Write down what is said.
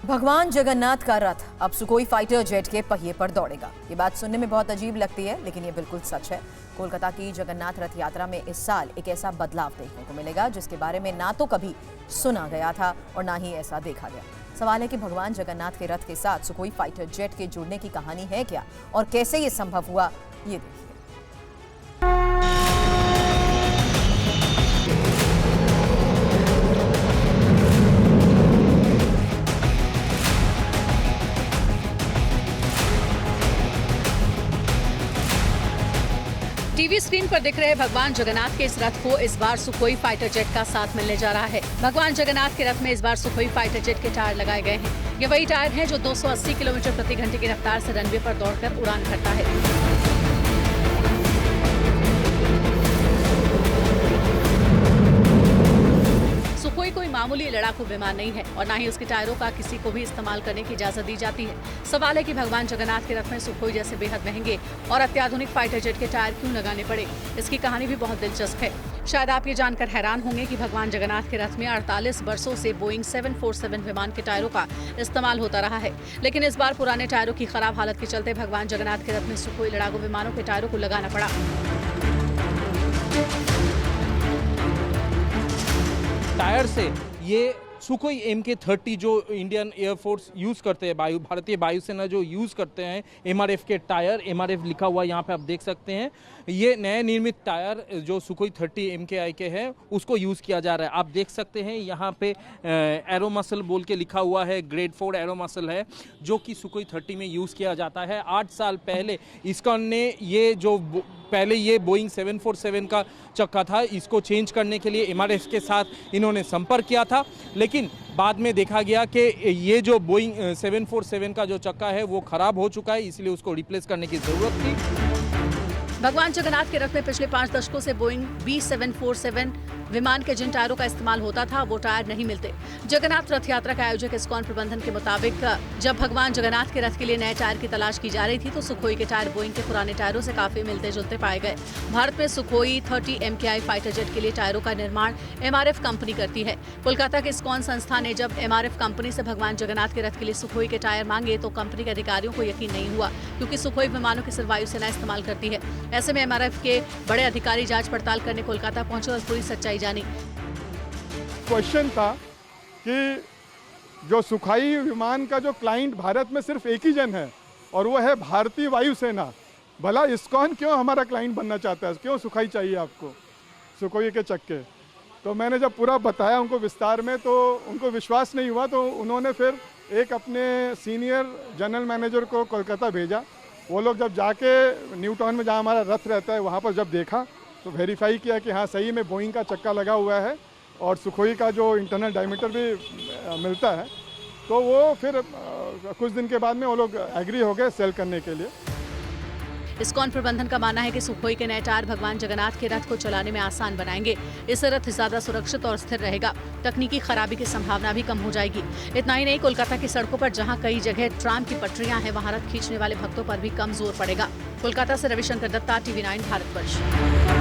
भगवान जगन्नाथ का रथ अब सुखोई फाइटर जेट के पहिए पर दौड़ेगा। ये बात सुनने में बहुत अजीब लगती है, लेकिन ये बिल्कुल सच है। कोलकाता की जगन्नाथ रथ यात्रा में इस साल एक ऐसा बदलाव देखने को मिलेगा जिसके बारे में ना तो कभी सुना गया था और ना ही ऐसा देखा गया। सवाल है कि भगवान जगन्नाथ के रथ के साथ सुखोई फाइटर जेट के जुड़ने की कहानी है क्या और कैसे ये संभव हुआ, ये देखिए। टीवी स्क्रीन पर दिख रहे भगवान जगन्नाथ के इस रथ को इस बार सुखोई फाइटर जेट का साथ मिलने जा रहा है। भगवान जगन्नाथ के रथ में इस बार सुखोई फाइटर जेट के टायर लगाए गए हैं। ये वही टायर हैं जो 280 किलोमीटर प्रति घंटे की रफ्तार से रनवे पर दौड़कर उड़ान भरता है। सुखोई कोई मामूली लड़ाकू विमान नहीं है और न ही उसके टायरों का किसी को भी इस्तेमाल करने की इजाजत दी जाती है। सवाल है कि भगवान जगन्नाथ के रथ में सुखोई जैसे बेहद महंगे और अत्याधुनिक फाइटर जेट के टायर क्यों लगाने पड़े। इसकी कहानी भी बहुत दिलचस्प है। शायद आप ये जानकर हैरान होंगे कि भगवान जगन्नाथ के रथ में 48 वर्षों से बोइंग 747 विमान के टायरों का इस्तेमाल होता रहा है, लेकिन इस बार पुराने टायरों की खराब हालत के चलते भगवान जगन्नाथ के रथ में सुखोई लड़ाकू विमानों के टायरों को लगाना पड़ा। टायर से ये सुखोई MK-30 जो इंडियन एयरफोर्स यूज़ करते हैं, भारतीय वायुसेना जो यूज़ करते हैं, MRF के टायर, MRF लिखा हुआ यहाँ पे आप देख सकते हैं। ये नए निर्मित टायर जो सुखोई 30 MKI के हैं उसको यूज़ किया जा रहा है। आप देख सकते हैं यहाँ पे एरो मसल बोल के लिखा हुआ है, ग्रेड 4 एरो मसल है जो कि सुखोई 30 में यूज़ किया जाता है। 8 साल पहले इस्कॉन ने ये जो पहले ये बोइंग 747 का चक्का था, इसको चेंज करने के लिए MRF के साथ इन्होंने संपर्क किया था, लेकिन बाद में देखा गया कि ये जो बोइंग 747 का जो चक्का है वो खराब हो चुका है, इसलिए उसको रिप्लेस करने की ज़रूरत थी। भगवान जगन्नाथ के रथ में पिछले 5 दशकों से बोइंग B747 विमान के जिन टायरों का इस्तेमाल होता था वो टायर नहीं मिलते। जगन्नाथ रथ यात्रा के आयोजक इस्कॉन प्रबंधन के मुताबिक जब भगवान जगन्नाथ के रथ के लिए नए टायर की तलाश की जा रही थी तो सुखोई के टायर बोइंग के पुराने टायरों से काफी मिलते जुलते पाए गए। भारत में सुखोई 30 MKI फाइटर जेट के लिए टायरों का निर्माण MRF कंपनी करती है। कोलकाता के इस्कॉन संस्था ने जब MRF कंपनी से भगवान जगन्नाथ के रथ के लिए सुखोई के टायर मांगे तो कंपनी के अधिकारियों को यकीन नहीं हुआ, क्योंकि सुखोई विमानों की सिर्फ वायुसेना इस्तेमाल करती है। ऐसे में MRF के बड़े अधिकारी जांच पड़ताल करने कोलकाता पहुंचे और पूरी सच्चाई जानी। क्वेश्चन था कि जो सुखोई विमान का जो क्लाइंट भारत में सिर्फ एक ही जन है और वो है भारतीय वायुसेना। भला इस्कॉन क्यों हमारा क्लाइंट बनना चाहता है, क्यों सुखोई चाहिए आपको, सुखोई के चक्के। तो मैंने जब पूरा बताया उनको विस्तार में तो उनको विश्वास नहीं हुआ, तो उन्होंने फिर एक अपने सीनियर जनरल मैनेजर को कोलकाता भेजा। वो लोग जब जाके न्यू टाउन में जहाँ हमारा रथ रहता है वहाँ पर जब देखा तो वेरीफाई किया कि हाँ सही में बोइंग का चक्का लगा हुआ है और सुखोई का जो इंटरनल डायमीटर भी मिलता है। तो वो फिर कुछ दिन के बाद में वो लोग एग्री हो गए सेल करने के लिए। इस्कॉन प्रबंधन का मानना है कि सुखोई के नए टायर भगवान जगन्नाथ के रथ को चलाने में आसान बनाएंगे। इससे रथ ज्यादा सुरक्षित और स्थिर रहेगा। तकनीकी खराबी की संभावना भी कम हो जाएगी। इतना ही नहीं, कोलकाता की सड़कों पर जहां कई जगह ट्राम की पटरियां हैं वहां रथ खींचने वाले भक्तों पर भी कम जोर पड़ेगा। कोलकाता से रविशंकर दत्ता, TV9 भारतवर्ष।